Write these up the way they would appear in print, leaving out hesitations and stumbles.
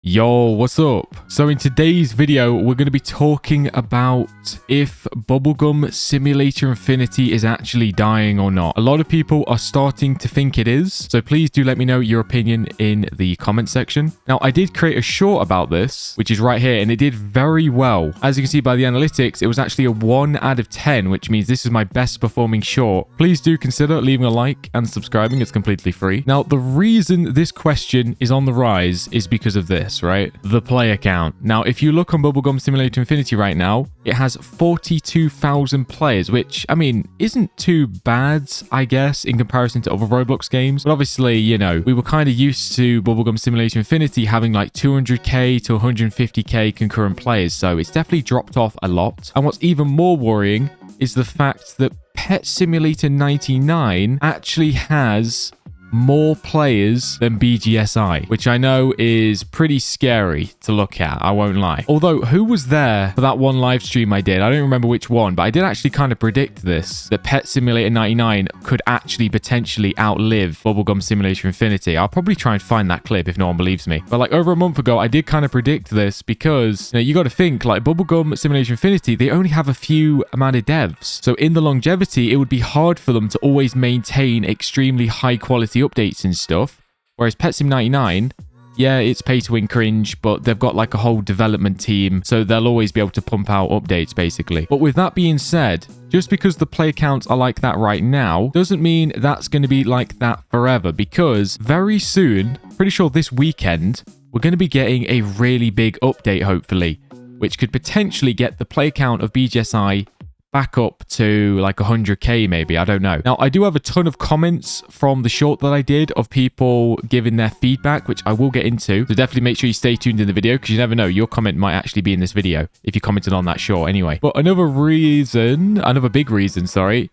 Yo, what's up? So in today's video, we're going to be talking about if Bubblegum Simulator Infinity is actually dying or not. A lot of people are starting to think it is, so please do let me know your opinion in the comment section. Now, I did create a short about this, which is right here, and it did very well. As you can see by the analytics, it was actually a 1 out of 10, which means this is my best performing short. Please do consider leaving a like and subscribing. It's completely free. Now, the reason this question is on the rise is because of this. Right? The player count. Now, if you look on Bubblegum Simulator Infinity right now, it has 42,000 players, which, I mean, isn't too bad, I guess, in comparison to other Roblox games. But obviously, you know, we were kind of used to Bubblegum Simulator Infinity having like 200k to 150k concurrent players, so it's definitely dropped off a lot. And what's even more worrying is the fact that Pet Simulator 99 actually has more players than bgsi, which I know is pretty scary to look at, I won't lie. Although, who was there for that one live stream I did? I don't remember which one, but I did actually kind of predict this, that Pet Simulator 99 could actually potentially outlive Bubblegum Simulator Infinity. I'll probably try and find that clip if no one believes me. But like over a month ago, I did kind of predict this because, you got to think, like Bubblegum Simulator Infinity, they only have a few amount of devs. So in the longevity, it would be hard for them to always maintain extremely high quality updates and stuff, whereas Pet Sim 99, yeah, it's pay to win cringe, but they've got like a whole development team, so they'll always be able to pump out updates basically. But with that being said, just because the player counts are like that right now doesn't mean that's going to be like that forever, because very soon, pretty sure this weekend, we're going to be getting a really big update hopefully, which could potentially get the player count of bgsi back up to like 100k maybe, I don't know. Now, I do have a ton of comments from the short that I did of people giving their feedback, which I will get into. So definitely make sure you stay tuned in the video, because you never know, your comment might actually be in this video if you commented on that short anyway. But another big reason, sorry,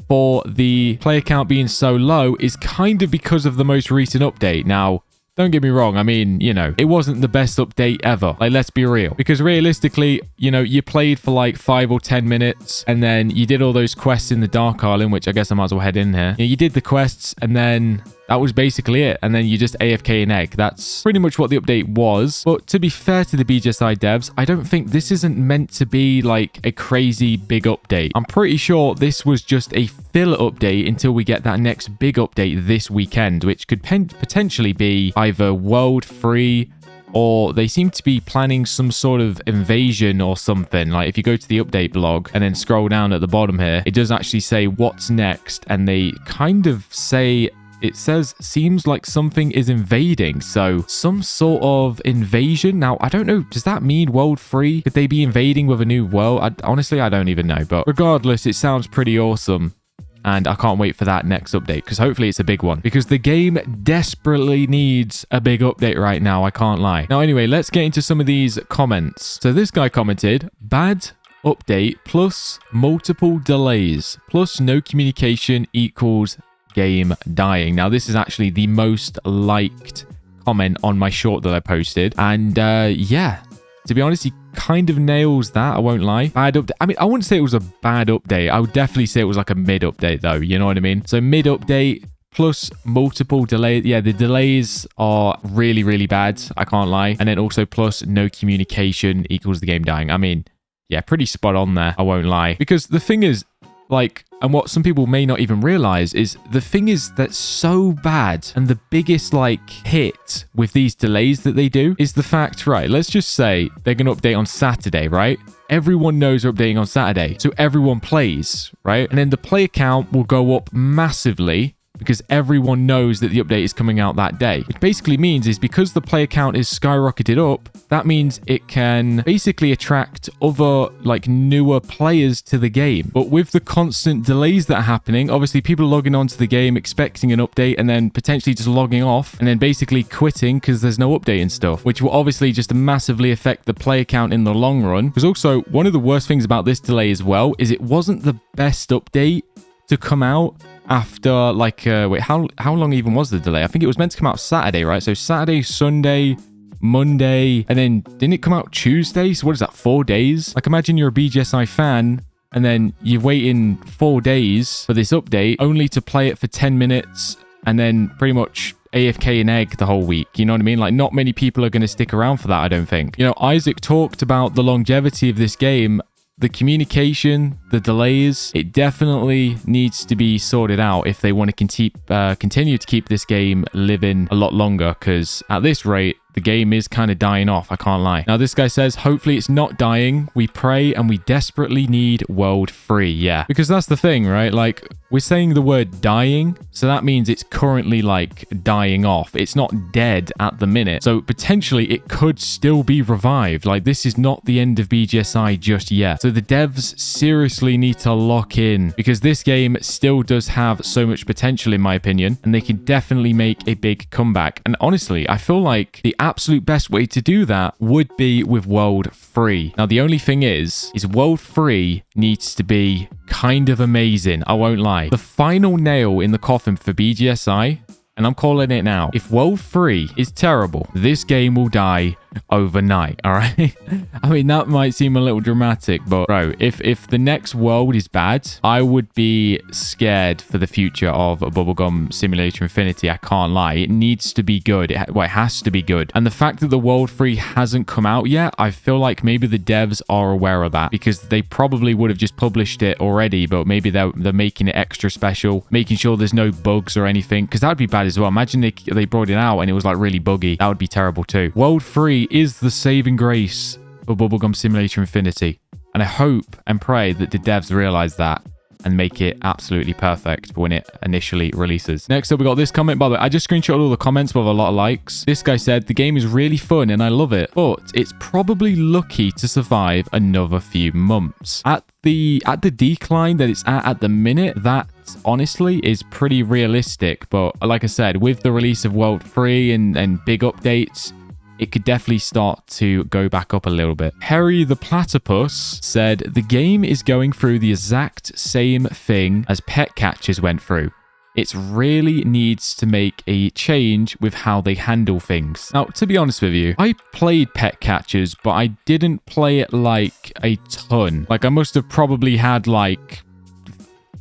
for the player count being so low is kind of because of the most recent update. Now, don't get me wrong, I mean, it wasn't the best update ever. Like, let's be real. Because realistically, you played for like 5 or 10 minutes, and then you did all those quests in the Dark Island, which I guess I might as well head in here. You did the quests, and then that was basically it. And then you just AFK an egg. That's pretty much what the update was. But to be fair to the bgsi devs, I don't think this isn't meant to be like a crazy big update. I'm pretty sure this was just a fill update until we get that next big update this weekend, which could potentially be either world free, or they seem to be planning some sort of invasion or something. Like if you go to the update blog and then scroll down at the bottom here, it does actually say what's next, and they kind of say, it says, seems like something is invading. So some sort of invasion. Now, I don't know. Does that mean world free? Could they be invading with a new world? Honestly, I don't even know. But regardless, it sounds pretty awesome. And I can't wait for that next update, because hopefully it's a big one, because the game desperately needs a big update right now. I can't lie. Now, anyway, let's get into some of these comments. So this guy commented, bad update plus multiple delays plus no communication equals game dying. Now, this is actually the most liked comment on my short that I posted. And yeah, to be honest, he kind of nails that. I won't lie. Bad update. I mean, I wouldn't say it was a bad update. I would definitely say it was like a mid update though. You know what I mean? So mid update plus multiple delays. Yeah, the delays are really, really bad. I can't lie. And then also plus no communication equals the game dying. I mean, yeah, pretty spot on there. I won't lie. Because the thing is, like, and what some people may not even realize is the thing is that's so bad, and the biggest like hit with these delays that they do is the fact, right, let's just say they're going to update on Saturday, right? Everyone knows they're updating on Saturday, so everyone plays, right? And then the player count will go up massively because everyone knows that the update is coming out that day. Which basically means is because the player count is skyrocketed up, that means it can basically attract other like newer players to the game. But with the constant delays that are happening, obviously people are logging onto the game expecting an update and then potentially just logging off and then basically quitting because there's no update and stuff, which will obviously just massively affect the player count in the long run. Because also one of the worst things about this delay as well is it wasn't the best update to come out after like wait, how long even was the delay? I think it was meant to come out Saturday, right? So Saturday, Sunday, Monday, and then didn't it come out Tuesday? So what is that, 4 days? Like imagine you're a bgsi fan and then you're waiting 4 days for this update only to play it for 10 minutes and then pretty much AFK an egg the whole week. You know what I mean? Like, not many people are going to stick around for that, I don't think. You know, Isaac talked about the longevity of this game. The communication, the delays, it definitely needs to be sorted out if they want to continue to keep this game living a lot longer, because at this rate, the game is kind of dying off, I can't lie. Now, this guy says, hopefully it's not dying. We pray and we desperately need World 3. Yeah, because that's the thing, right? Like, we're saying the word dying, so that means it's currently, like, dying off. It's not dead at the minute. So, potentially, it could still be revived. Like, this is not the end of BGSI just yet. So, the devs seriously need to lock in, because this game still does have so much potential, in my opinion, and they can definitely make a big comeback. And honestly, I feel like the absolute best way to do that would be with World 3. Now, the only thing is World 3 needs to be kind of amazing. I won't lie. The final nail in the coffin for BGSI, and I'm calling it now, if World 3 is terrible, this game will die overnight, all right? I mean, that might seem a little dramatic, but bro, if the next world is bad, I would be scared for the future of Bubblegum Simulator Infinity. I can't lie. It needs to be good. It has to be good. And the fact that the World 3 hasn't come out yet, I feel like maybe the devs are aware of that, because they probably would have just published it already, but maybe they're making it extra special, making sure there's no bugs or anything, because that would be bad as well. Imagine they brought it out and it was like really buggy. That would be terrible too. World 3 is the saving grace for Bubblegum Simulator Infinity, and I hope and pray that the devs realize that and make it absolutely perfect for when it initially releases. Next up, we got this comment. By the way, I just screenshot all the comments with a lot of likes. This guy said, the game is really fun and I love it, but it's probably lucky to survive another few months. At the decline that it's at the minute, that honestly is pretty realistic. But like I said, with the release of World 3 and big updates, it could definitely start to go back up a little bit. Harry the Platypus said, the game is going through the exact same thing as Pet Catchers went through. It really needs to make a change with how they handle things. Now, to be honest with you, I played Pet Catchers, but I didn't play it like a ton. Like, I must have probably had like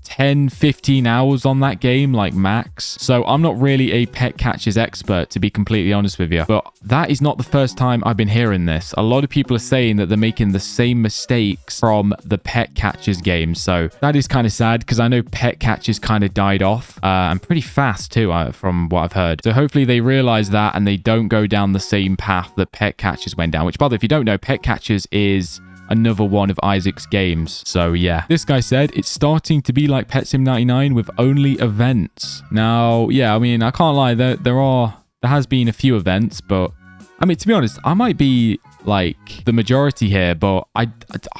10-15 hours on that game, like max. So I'm not really a Pet Catchers expert, to be completely honest with you, but that is not the first time I've been hearing this. A lot of people are saying that they're making the same mistakes from the Pet Catchers game, so that is kind of sad, because I know Pet Catchers kind of died off and pretty fast too, from what I've heard. So hopefully they realize that and they don't go down the same path that Pet Catchers went down, which, by the way, if you don't know, Pet Catchers is another one of Isaac's games. So yeah, this guy said it's starting to be like Pet Sim 99 with only events. Now, yeah, I mean, I can't lie, there has been a few events, but I mean, to be honest, I might be like the majority here, but I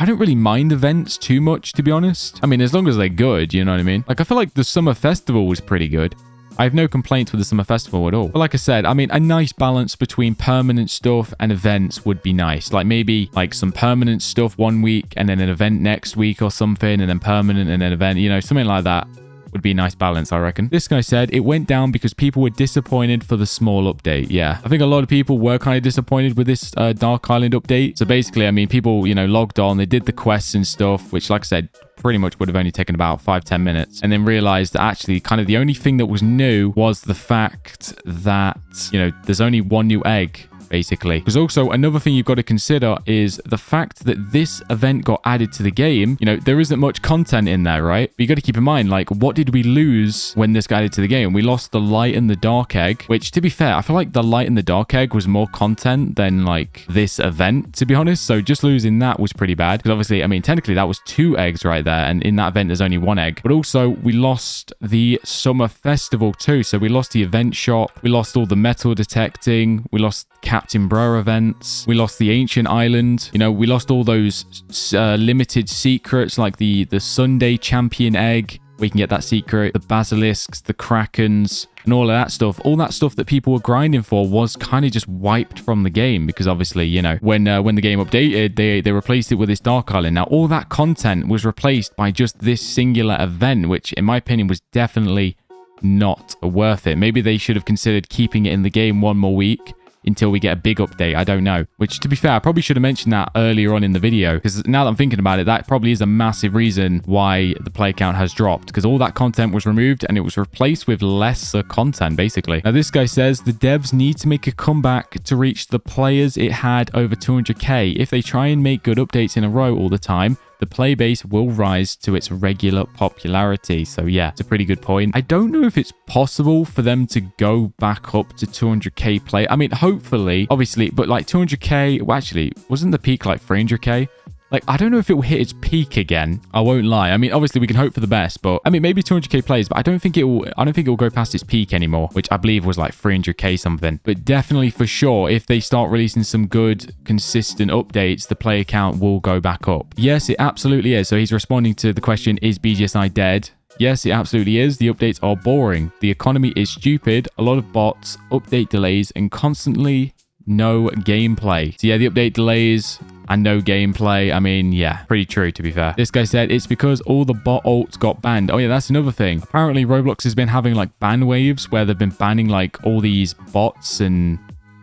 don't really mind events too much, to be honest. I mean, as long as they're good, you know what I mean? Like, I feel like the Summer Festival was pretty good. I have no complaints with the Summer Festival at all. But like I said, I mean, a nice balance between permanent stuff and events would be nice. Like, maybe like some permanent stuff one week and then an event next week or something, and then permanent and then event, you know, something like that would be a nice balance, I reckon. This guy said it went down because people were disappointed for the small update. Yeah, I think a lot of people were kind of disappointed with this Dark Island update. So basically, I mean, people, you know, logged on, they did the quests and stuff, which, like I said, pretty much would have only taken about 5-10 minutes, and then realized that actually kind of the only thing that was new was the fact that, you know, there's only one new egg, basically. Because also another thing you've got to consider is the fact that this event got added to the game. You know, there isn't much content in there, right? But you got to keep in mind, like, what did we lose when this got added to the game? We lost the light and the dark egg, which, to be fair, I feel like the light and the dark egg was more content than like this event, to be honest. So just losing that was pretty bad, because obviously, I mean, technically that was 2 eggs right there, and in that event there's only 1 egg. But also we lost the Summer Festival too, so we lost the event shop, we lost all the metal detecting, we lost Captain Bro events, we lost the Ancient Island, you know, we lost all those limited secrets like the Sunday Champion egg, where you can get that secret, the basilisks, the krakens, and all of that stuff. All that stuff that people were grinding for was kind of just wiped from the game, because obviously, you know, when the game updated, they replaced it with this Dark Island. Now, all that content was replaced by just this singular event, which in my opinion was definitely not worth it. Maybe they should have considered keeping it in the game one more week, until we get a big update. I don't know. Which, to be fair, I probably should have mentioned that earlier on in the video, because now that I'm thinking about it, that probably is a massive reason why the play count has dropped, because all that content was removed and it was replaced with lesser content, basically. Now, this guy says the devs need to make a comeback to reach the players it had over 200k. If they try and make good updates in a row all the time, the play base will rise to its regular popularity. So yeah, it's a pretty good point. I don't know if it's possible for them to go back up to 200k play. I mean, hopefully, obviously, but like 200k, well, actually, wasn't the peak like 300k? Like, I don't know if it will hit its peak again. I won't lie. I mean, obviously, we can hope for the best, but I mean, maybe 200k plays, but I don't think it will go past its peak anymore, which I believe was like 300k something. But definitely for sure, if they start releasing some good, consistent updates, the player count will go back up. Yes, it absolutely is. So he's responding to the question, is BGSI dead? Yes, it absolutely is. The updates are boring. The economy is stupid. A lot of bots, update delays, and constantly no gameplay. So yeah, the update delays and no gameplay. I mean, yeah, pretty true, to be fair. This guy said it's because all the bot alts got banned. Oh yeah, that's another thing. Apparently, Roblox has been having like ban waves where they've been banning like all these bots and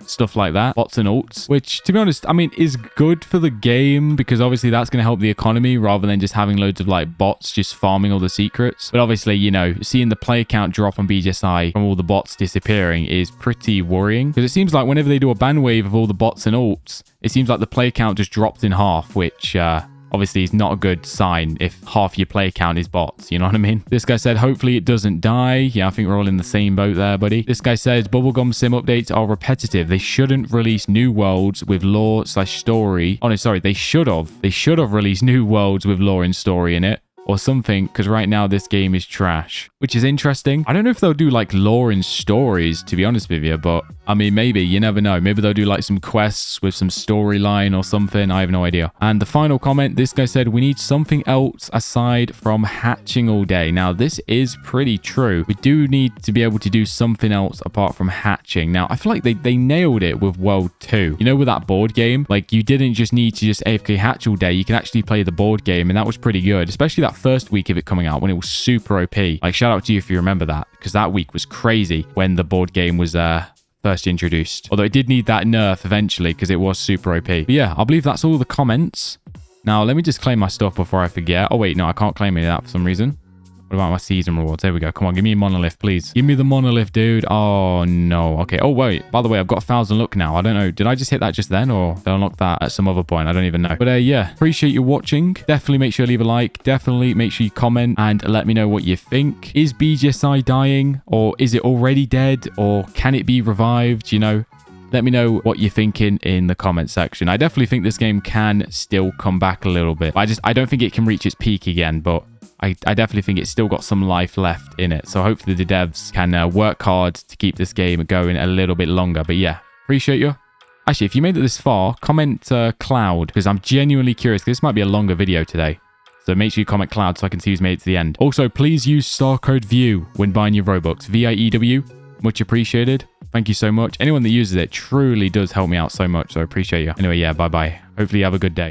stuff like that, bots and alts, which, to be honest, I mean, is good for the game, because obviously that's going to help the economy rather than just having loads of like bots just farming all the secrets. But obviously, you know, seeing the player count drop on BGSI from all the bots disappearing is pretty worrying, because it seems like whenever they do a ban wave of all the bots and alts, it seems like the player count just dropped in half, which obviously is not a good sign if half your player count is bots, you know what I mean? This guy said, hopefully it doesn't die. Yeah, I think we're all in the same boat there, buddy. This guy says, bubblegum sim updates are repetitive. They shouldn't release new worlds with lore/story. Oh no, sorry, they should have. They should have released new worlds with lore and story in it, or something, because right now this game is trash, which is interesting. I don't know if they'll do like lore and stories, to be honest with you, but I mean, maybe, you never know. Maybe they'll do like some quests with some storyline or something. I have no idea. And the final comment, this guy said, we need something else aside from hatching all day. Now, this is pretty true. We do need to be able to do something else apart from hatching. Now, I feel like they nailed it with World 2. You know, with that board game, like you didn't just need to just AFK hatch all day. You can actually play the board game, and that was pretty good, especially that first week of it coming out when it was super OP. Like, shout out to you if you remember that, because that week was crazy when the board game was first introduced. Although it did need that nerf eventually because it was super OP. But yeah, I believe that's all the comments. Now, let me just claim my stuff before I forget. Oh, wait, no, I can't claim any of that for some reason. What about my season rewards? There we go. Come on, give me a monolith, please. Give me the monolith, dude. Oh, no. Okay. Oh, wait. By the way, I've got 1,000 luck now. I don't know. Did I just hit that just then, or did I unlock that at some other point? I don't even know. But yeah, appreciate you watching. Definitely make sure to leave a like. Definitely make sure you comment and let me know what you think. Is BGSI dying, or is it already dead, or can it be revived? You know, let me know what you're thinking in the comment section. I definitely think this game can still come back a little bit. I don't think it can reach its peak again, but I definitely think it's still got some life left in it. So hopefully the devs can work hard to keep this game going a little bit longer. But yeah, appreciate you. Actually, if you made it this far, comment Cloud, because I'm genuinely curious. This might be a longer video today. So make sure you comment Cloud so I can see who's made it to the end. Also, please use star code VIEW when buying your Robux. VIEW. Much appreciated. Thank you so much. Anyone that uses it truly does help me out so much. So I appreciate you. Anyway, yeah, bye-bye. Hopefully you have a good day.